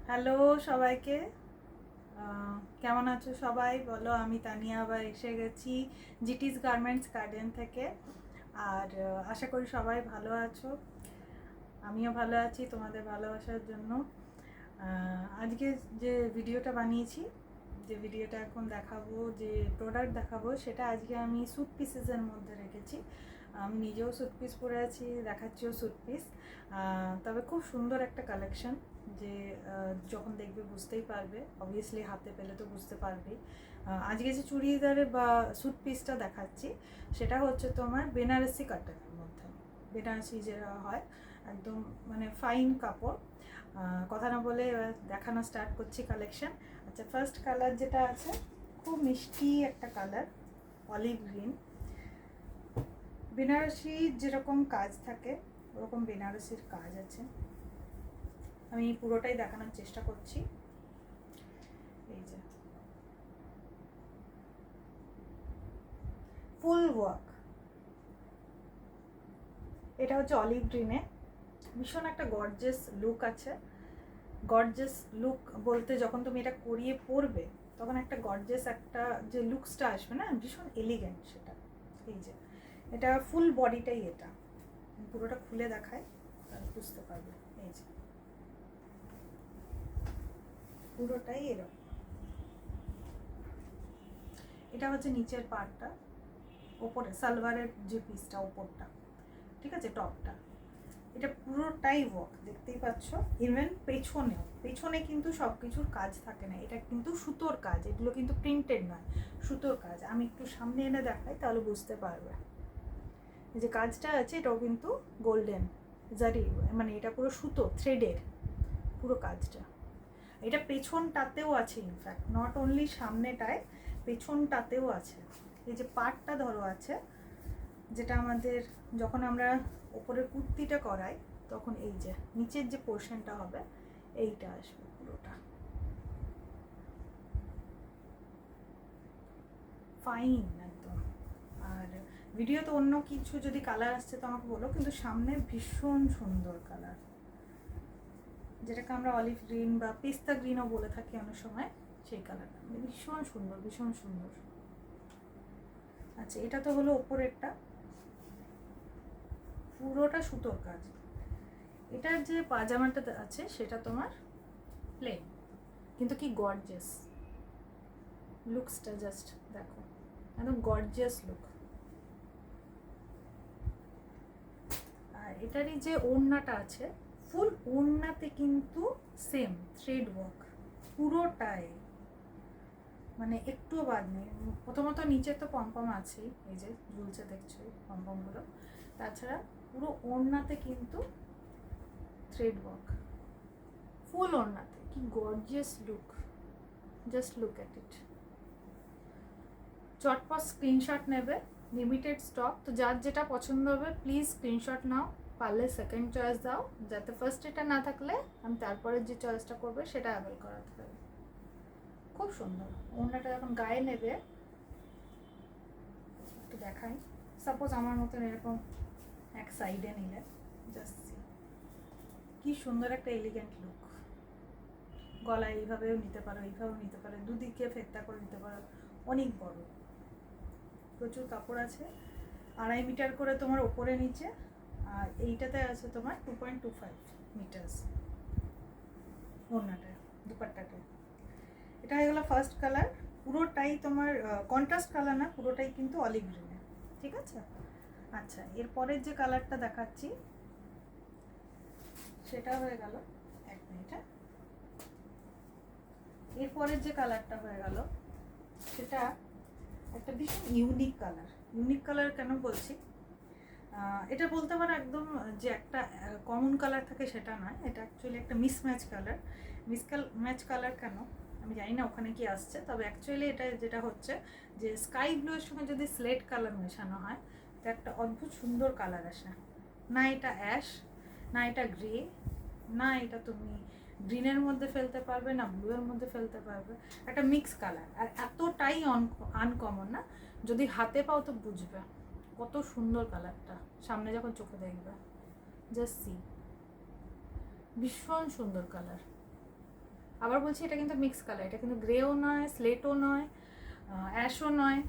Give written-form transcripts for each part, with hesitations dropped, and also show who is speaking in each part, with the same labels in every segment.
Speaker 1: Hello সবাইকে। কেমন আছো সবাই বলো? আমি তানিয়া আবার এসে গেছি জিটিস গার্মেন্টস গার্ডেন থেকে। আর আশা করি সবাই ভালো আছো, আমিও ভালো আছি তোমাদের ভালোবাসার জন্য। আজকে যে ভিডিওটা বানিয়েছি, যে ভিডিওটা এখন দেখাবো, যে প্রোডাক্ট দেখাবো, সেটা আজকে আমি স্যুট পিসেসের মধ্যে রেখেছি। আমি নিজেও স্যুট পিস পরে আছি, দেখাচ্ছিও স্যুট পিস। তবে খুব সুন্দর একটা কালেকশন, যে যখন দেখবে বুঝতেই পারবে, অবভিয়াসলি হাতে পেলে তো বুঝতে পারবেই। আজকে যে চুড়িদারে বা স্যুট পিসটা দেখাচ্ছি, সেটা হচ্ছে তোমার বেনারসি কাটানের মধ্যে। বেনারসি যেটা হয় একদম মানে ফাইন কাপড়। কথা না বলে এবার দেখানো স্টার্ট করছি কালেকশন। আচ্ছা, ফার্স্ট কালার যেটা আছে, খুব মিষ্টি একটা কালার, অলিভ গ্রিন। বেনারসি যেরকম কাজ থাকে ওরকম বেনারসির কাজ আছে। আমি পুরোটাই দেখানোর চেষ্টা করছি। এই যে ফুল ওয়ার্ক, এটা হচ্ছে অলিভ গ্রিনে। ভীষণ একটা গর্জিয়াস লুক আছে। গর্জিয়াস লুক বলতে যখন তুমি এটা করিয়ে পরবে তখন একটা গর্জিয়াস একটা যে লুকসটা আসবে না, ভীষণ এলিগেন্ট সেটা। এই যে এটা ফুল বডিটাই, এটা পুরোটা খুলে দেখায় তাহলে বুঝতে পারবে। এই যে পুরোটাই এরকম। এটা হচ্ছে নিচের পার্টটা, ওপরে সালোয়ারের যে পিসটা ওপরটা, ঠিক আছে, টপটা। এটা পুরোটাই ওয়ার্ক, দেখতেই পাচ্ছ। ইভেন পেছনে কিন্তু সব কিছুর কাজ থাকে না, এটা কিন্তু সুতোর কাজ, এগুলো কিন্তু প্রিন্টেড নয়, সুতোর কাজ। আমি একটু সামনে এনে দেখাই তাহলে বুঝতে পারবে। এই যে কাজটা আছে এটাও কিন্তু গোল্ডেন জারি, মানে এটা পুরো সুতো থ্রেডের পুরো কাজটা। এটা পেছনটাতেও আছে, ইনফ্যাক্ট নট অনলি সামনেটায়, পেছনটাতেও আছে। এই যে পার্টটা ধরো আছে, যেটা আমাদের যখন আমরা ওপরের কুর্তিটা করাই তখন এই যে নিচের যে পোর্শনটা হবে এইটা আসবে পুরোটা ফাইন একদম। আর ভিডিওতে অন্য কিছু যদি কালার আসছে তো আমাকে বলো, কিন্তু সামনে ভীষণ সুন্দর কালার, যেটাকে আমরা অলিভ গ্রিন বা পেস্তা গ্রিনও বলে থাকি অনেক সময়, সেই কালারটা ভীষণ সুন্দর, ভীষণ সুন্দর। আচ্ছা, এটা তো হলো ওপরেরটা, পুরোটা সুতোর কাজ। এটার যে পাজামাটা আছে সেটা তোমার প্লেন, কিন্তু কি গর্জিয়াস লুকসটা, জাস্ট দেখো, একদম গর্জিয়াস লুক। আর এটারই যে ওড়নাটা আছে, ফুল ওড়নাতে কিন্তু সেম থ্রেড ওয়ার্ক পুরোটাই, মানে একটুও বাদ নেই। প্রথমত নিচে তো পম্পম আছেই, এই যে ঝুলছে দেখছো পম্পমগুলো, তাছাড়া পুরো ওড়নাতে কিন্তু থ্রেড ওয়ার্ক, ফুল ওড়নাতে। কি gorgeous look, just look at it. চটপট স্ক্রিনশট নেবে, লিমিটেড স্টক, তো যার যেটা পছন্দ হবে প্লিজ স্ক্রিনশট নাও। পারলে সেকেন্ড চয়েস দাও, যাতে ফার্স্ট এটা না থাকলে আমি তারপরে যে চয়েসটা করবে সেটা অ্যাভেল করাতে পারি। খুব সুন্দর। ওড়নাটা যখন গায়ে নেবে, একটু দেখাই, সাপোজ আমার মতন এরকম এক সাইডে নিলে, জাস্ট কি সুন্দর একটা এলিগেন্ট লুক। গলায় এইভাবেও নিতে পারো, এইভাবেও নিতে পারো, দুদিকে ফেত্তা করে নিতে পারো, অনেক বড়, প্রচুর কাপড় আছে। 2.5 মিটার করে তোমার ওপরে নিচে, আর এইটাতে আছে তোমার 2.25 মিটার্স ওড়নাটা, দুপাট্টাটা। এটা হয়ে গেলো ফার্স্ট কালার, পুরোটাই তোমার কন্ট্রাস্ট কালার না, পুরোটাই কিন্তু অলিভ গ্রিনে, ঠিক আছে। আচ্ছা, এরপরের যে কালারটা দেখাচ্ছি সেটা হয়ে গেল, এক মিনিট, হ্যাঁ, এরপরের যে কালারটা হয়ে গেল সেটা একটা ভীষণ ইউনিক কালার। ইউনিক কালার কেন বলছি, এটা বলতে পারো একদম যে একটা কমন কালার থাকে সেটা নয়, এটা অ্যাকচুয়ালি একটা মিসম্যাচ কালার। মিসম্যাচ কালার কেন আমি জানি না ওখানে কি আসছে, তবে অ্যাকচুয়ালি এটা যেটা হচ্ছে যে স্কাই ব্লু এর সঙ্গে যদি স্লেট কালার মেশানো হয় তো একটা অদ্ভুত সুন্দর কালার আসে। না এটা অ্যাশ, না এটা গ্রে, না এটা তুমি গ্রিনের মধ্যে ফেলতে পারবে, না ব্লু এর মধ্যে ফেলতে পারবে, একটা মিক্স কালার। আর এতটাই আনকমন না, যদি হাতে পাও তো বুঝবে কত সুন্দর কালারটা, সামনে যখন চোখে দেখবে, জাস্ট সি, ভীষণ সুন্দর কালার। আবার বলছি এটা কিন্তু মিক্স কালার, এটা কিন্তু গ্রেও নয়, স্লেটও নয়, অ্যাশও নয়,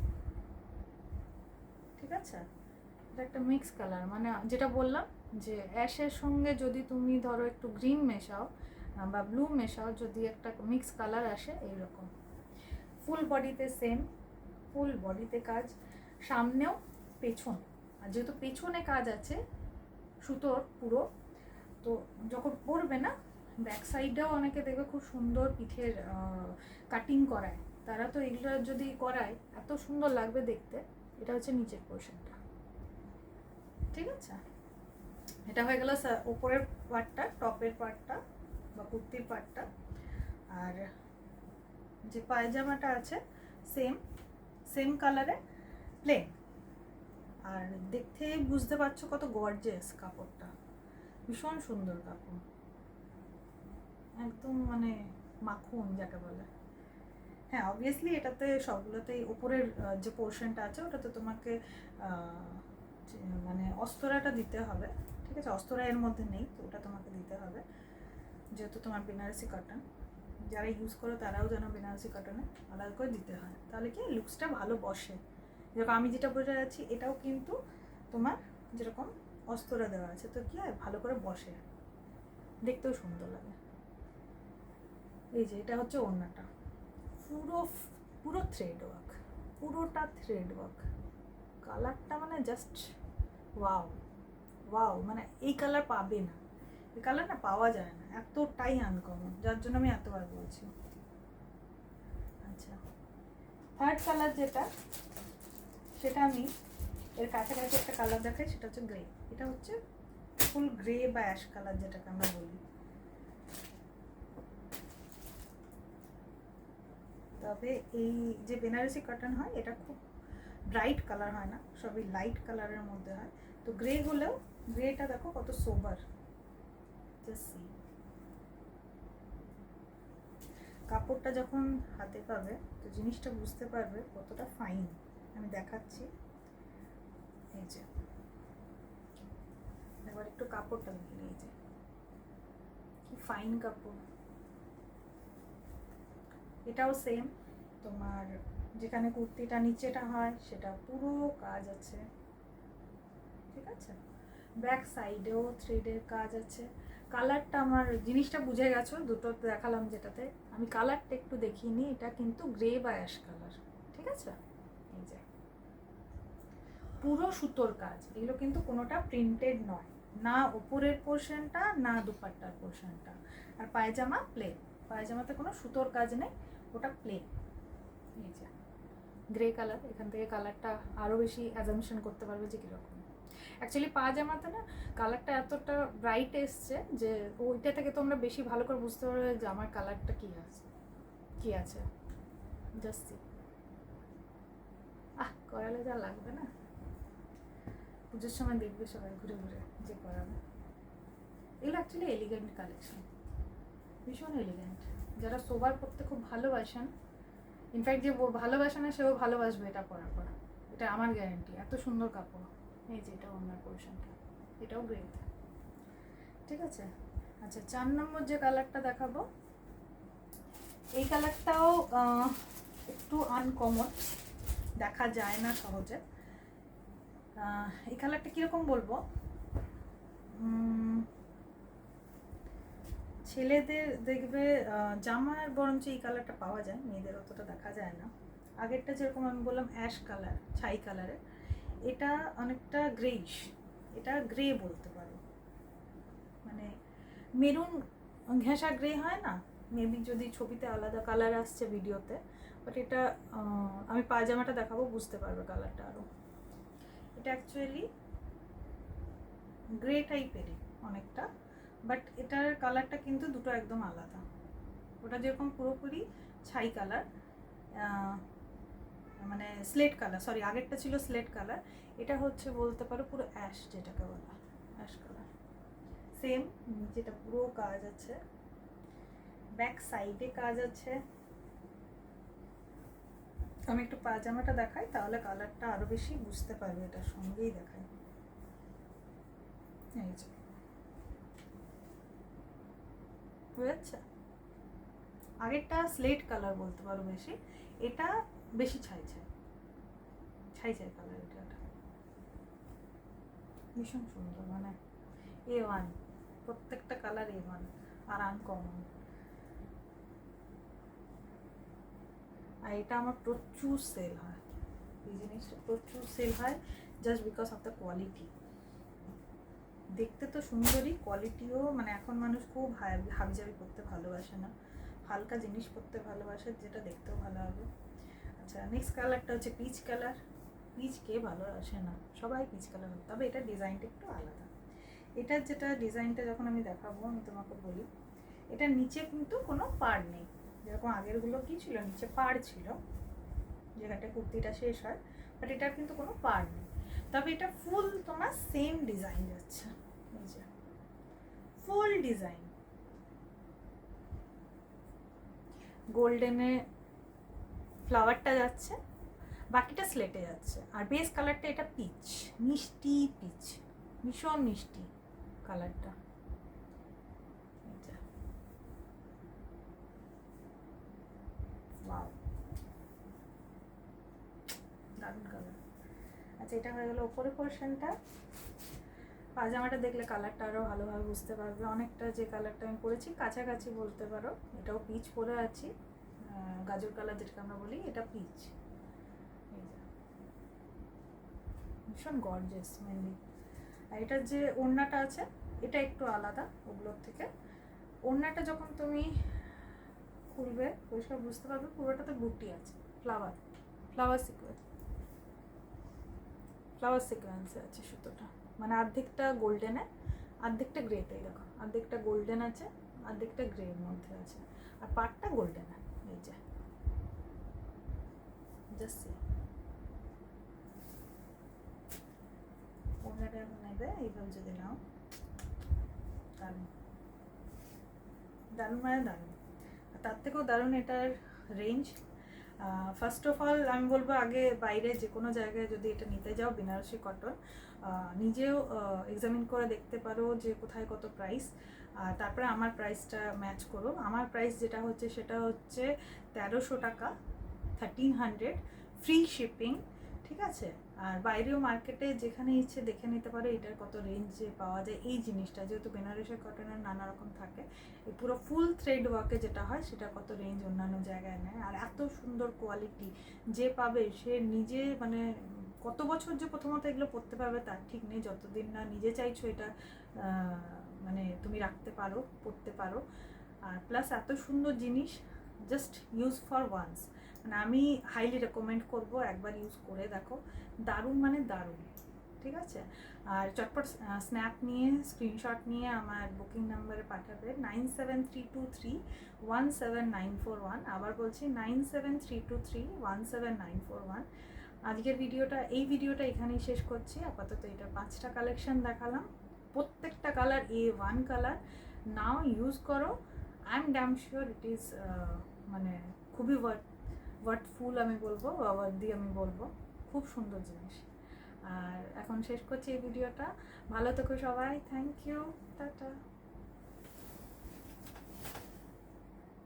Speaker 1: ঠিক আছে? এটা একটা মিক্স কালার, মানে যেটা বললাম যে অ্যাশের সঙ্গে যদি তুমি ধরো একটু গ্রিন মেশাও বা ব্লু মেশাও, যদি একটা মিক্স কালার আসে এইরকম। ফুল বডিতে সেম, ফুল বডিতে কাজ, সামনেও পেছন। আর যেহেতু পেছনে কাজ আছে সুতোর পুরো, তো যখন পরবে না ব্যাক সাইডেও অনেকে দেখবে খুব সুন্দর পিঠের কাটিং করায়, তারা তো এগুলো যদি করায় এত সুন্দর লাগবে দেখতে। এটা হচ্ছে নিচের পোর্শনটা, ঠিক আছে? এটা হয়ে গেল উপরের পার্টটা, টপের পার্টটা বা কুর্তির পার্টটা। আর যে পায়জামাটা আছে সেম সেম কালারে, প্লেন। আর দেখতে বুঝতে পারছো কত গর্জিয়াস কাপড়টা, ভীষণ সুন্দর কাপড়, একদম মানে মাখন যাকে বলে। হ্যাঁ অবভিয়াসলি এটাতে সবগুলোতেই উপরের যে পোর্শনটা আছে ওটাতে তোমাকে মানে অস্তরাটা দিতে হবে, ঠিক আছে? অস্তরা এর মধ্যে নেই, তো ওটা তোমাকে দিতে হবে, যেহেতু তোমার বেনারসি কটন। যারা ইউজ করো তারাও যেন বেনারসি কটনে আলাদা করে দিতে হয়, তাহলে কি লুকসটা ভালো বসে। যেরকম আমি যেটা বোঝা যাচ্ছি এটাও কিন্তু তোমার যেরকম অস্তরা দেওয়া আছে, তো কি হয় ভালো করে বসে, দেখতেও সুন্দর লাগে। এই যে এটা হচ্ছে ওড়নাটা, পুরো পুরো থ্রেড ওয়ার্ক, পুরোটা থ্রেড ওয়ার্ক। কালারটা মানে জাস্ট ওয়াও ওয়াও, মানে এই কালার পাবে না, এই কালার না পাওয়া যায় না, এতটাই আনকমন, যার জন্য আমি এতবার বলছি। আচ্ছা, থার্ড কালার যেটা, সেটা আমি এর কাছাকাছি একটা কালার দেখাই, সেটা হচ্ছে গ্রে। এটা হচ্ছে ফুল গ্রে বা অ্যাশ কালার যেটাকে আমরা বলি। তবে এই যে বেনারসি কটন হয় এটা খুব ব্রাইট কালার হয় না, সবই লাইট কালারের মধ্যে হয়। তো গ্রে হলেও গ্রেটা দেখো কত সোবার, জাস্ট সি। কাপড়টা যখন হাতে পাবে তো জিনিসটা বুঝতে পারবে কতটা ফাইন। আমি দেখাচ্ছি, এই যে এবার একটু কাপড়টা দেখে নিই, যে কি ফাইন কাপড়। এটাও সেম, তোমার যেখানে কুর্তিটা নিচেটা হয় সেটা পুরো কাজ আছে, ঠিক আছে? ব্যাক সাইডেও থ্রেডের কাজ আছে। কালারটা আমার জিনিসটা বুঝে গেছো, দুটো দেখালাম যেটাতে, আমি কালারটা একটু দেখিনি, এটা কিন্তু গ্রে বা অ্যাশ কালার, ঠিক আছে? এই যে পুরো সুতোর কাজ, এগুলো কিন্তু কোনোটা প্রিন্টেড নয়, না ওপরের পোর্শনটা না দুপাট্টার পোর্শনটা। আর পায়জামা প্লেন, পায়জামাতে কোনো সুতোর কাজ নেই, ওটা প্লেন। এই যে গ্রে কালার, এখান থেকে কালারটা আরও বেশি অ্যাজামশন করতে পারবে যে কীরকম। অ্যাকচুয়ালি পায়জামাতে না কালারটা এতটা ব্রাইট এসছে যে ওইটা থেকে তোমরা বেশি ভালো করে বুঝতে পারবে যে আমার কালারটা কী আছে। জাস্ট করালে যা লাগবে না, পুজোর সময় দেখবে সবাই ঘুরে ঘুরে যে করাবে। এগুলো অ্যাকচুয়ালি এলিগেন্ট কালেকশন, ভীষণ এলিগেন্ট। যারা সোবার পরতে খুব ভালোবাসেন, ইনফ্যাক্ট যে ভালোবাসে না সেও ভালোবাসবে এটা পরার পর, এটা আমার গ্যারেন্টি। এত সুন্দর কাপড়। এই যে এটা অন্য পোর্শনটা, এটাও গ্রেট, ঠিক আছে? আচ্ছা, 4 নম্বর যে কালারটা দেখাবো, এই কালারটাও একটু আনকমন, দেখা যায় না সহজে। এই কালারটা কীরকম বলবো, ছেলেদের দেখবে জামার বরঞ্চ এই কালারটা পাওয়া যায়, মেয়েদের অতটা দেখা যায় না। আগেরটা যেরকম আমি বললাম অ্যাশ কালার, ছাই কালারের, এটা অনেকটা গ্রেইশ, এটা গ্রে বলতে পারো, মানে মেরুন ঘেঁষা গ্রে হয় না, মেবি যদি ছবিতে আলাদা কালার আসছে ভিডিওতে, বাট এটা আমি পায়জামাটা দেখাবো বুঝতে পারবে কালারটা আরও। এটা অ্যাকচুয়ালি গ্রে টাইপেরই অনেকটা, বাট এটার কালারটা কিন্তু দুটো একদম আলাদা। ওটা যেরকম পুরোপুরি ছাই কালার, মানে স্লেট কালার, সরি আগেরটা ছিল স্লেট কালার, এটা হচ্ছে বলতে পারো পুরো অ্যাশ, যেটাকে বলা অ্যাশ কালার। সেম, যেটা পুরো কাজ আছে, ব্যাক সাইডে কাজ আছে। আমি একটু পায়জামাটা দেখাই, তাহলে কালারটা আরও বেশি বুঝতে পারবে, এটার সঙ্গেই দেখাই। এই যে বুঝেছে, আগেরটা স্লেট কালার বলতে পারো বেশি, এটা বেশি ছাই ছাই ছাই ছাই কালার। এটা ভীষণ সুন্দর, মানে A1, প্রত্যেকটা কালার A1 আর আনকমন। আর এটা আমার প্রচুর সেল হয়, এই জিনিসটা প্রচুর সেল হয় just because of the quality. দেখতে তো সুন্দরই, কোয়ালিটিও, মানে এখন মানুষ খুব হাবিজাবি করতে ভালোবাসে না, হালকা জিনিস পরতে ভালোবাসে যেটা দেখতেও ভালো হবে। আচ্ছা, নেক্সট কালারটা হচ্ছে পিচ কালার। পিচ কে ভালোবাসে না, সবাই পিচ কালার, তবে এটা ডিজাইনটা একটু আলাদা। এটার যেটা ডিজাইনটা যখন আমি দেখাবো আমি তোমাকে বলি, এটার নিচে কিন্তু কোনো পাড় নেই, যেরকম আগেরগুলো কি ছিল নিচে পাড় ছিল যেখানটা কুর্তিটা শেষ হয়, বাট এটার কিন্তু কোনো পাড় নেই। তবে এটা ফুল তোমার সেম ডিজাইন যাচ্ছে, এই যে ফুল ডিজাইন গোল্ডেনে ফ্লাওয়ারটা যাচ্ছে, বাকিটা স্লেটে যাচ্ছে। আর বেস কালারটা এটা পিচ, মিষ্টি পিচ, ভীষণ মিষ্টি কালারটা। দারুণ কালার। আচ্ছা, এটা হয়ে গেল ওপরের পোর্শনটা। পাজামাটা দেখলে কালারটা আরও ভালোভাবে বুঝতে পারবে, অনেকটা যে কালারটা আমি পরেছি কাছাকাছি বলতে পারো। এটাও পিচ পরে আছি, গাজর কালার যেটাকে আমরা বলি, এটা পিচ। ভীষণ গর্জিয়াস মেনলি। আর এটার যে ওড়নাটা আছে এটা একটু আলাদা ওগুলোর থেকে। ওড়নাটা যখন তুমি খুলবে পরিষ্কার বুঝতে পারবে, পুরোটাতে বুটি আছে, ফ্লাওয়ার ফ্লাওয়ার সিকোয়েন্সে আছে সুতোটা, মানে অর্ধেকটা গোল্ডেনে অর্ধেকটা গ্রেতেই, দেখো অর্ধেকটা গোল্ডেন আছে অর্ধেকটা গ্রের মধ্যে আছে, আর পার্টটা গোল্ডেনে। এই যে জাস্ট ওড়নাটা এখন নেবে এইভাবে যদি নাও, দারুণ দারুণ মানে দারুণ। তার থেকেও দারুণ এটার রেঞ্জ। ফার্স্ট অফ অল আমি বলবো, আগে বাইরে যে কোনো জায়গায় যদি এটা নিতে যাও বেনারসি কটন, নিজেও এক্সামিন করে দেখতে পারো যে কোথায় কত প্রাইস, তারপরে আমার প্রাইসটা ম্যাচ করো। আমার প্রাইস যেটা হচ্ছে সেটা হচ্ছে 1300 টাকা, 1300, ফ্রি শিপিং, ঠিক আছে। আর বাইরেও মার্কেটে যেখানে ইচ্ছে দেখে নিতে পারো এটার কত রেঞ্জে পাওয়া যায়। এই জিনিসটা যেহেতু বেনারসি কটনের নানা রকম থাকে, এই পুরো ফুল থ্রেড ওয়ার্কে যেটা হয় সেটা কত রেঞ্জ অন্যান্য জায়গায় নেয়। আর এত সুন্দর কোয়ালিটি যে পাবে সে নিজে, মানে কত বছর যে প্রথমত এগুলো পরতে পারবে তার ঠিক নেই, যতদিন না নিজে চাইছো এটা মানে তুমি রাখতে পারো, পরতে পারো। আর প্লাস এত সুন্দর জিনিস, জাস্ট ইউজ ফর ওয়ান্স, মানে আমি হাইলি রেকমেন্ড করব, একবার ইউজ করে দেখো, দারুণ মানে দারুণ, ঠিক আছে। আর চটপট স্ন্যাপ নিয়ে স্ক্রিনশট নিয়ে আমার বুকিং নাম্বারে পাঠাবে 9732317941। আবার বলছি 9732317941। আজকের ভিডিওটা, এই ভিডিওটা এখানেই শেষ করছি। আপাতত এটা 5টা কালেকশন দেখালাম, প্রত্যেকটা কালার A1 কালার। নাও ইউজ করো, I am damn sure it is মানে খুবই ওয়ার্থফুল আমি বলবো, ওয়ার্দি আমি বলবো, খুব সুন্দর জিনিস। আর এখন শেষ করছি এই ভিডিওটা। ভালো থেকো সবাই, থ্যাংক ইউ, টাটা।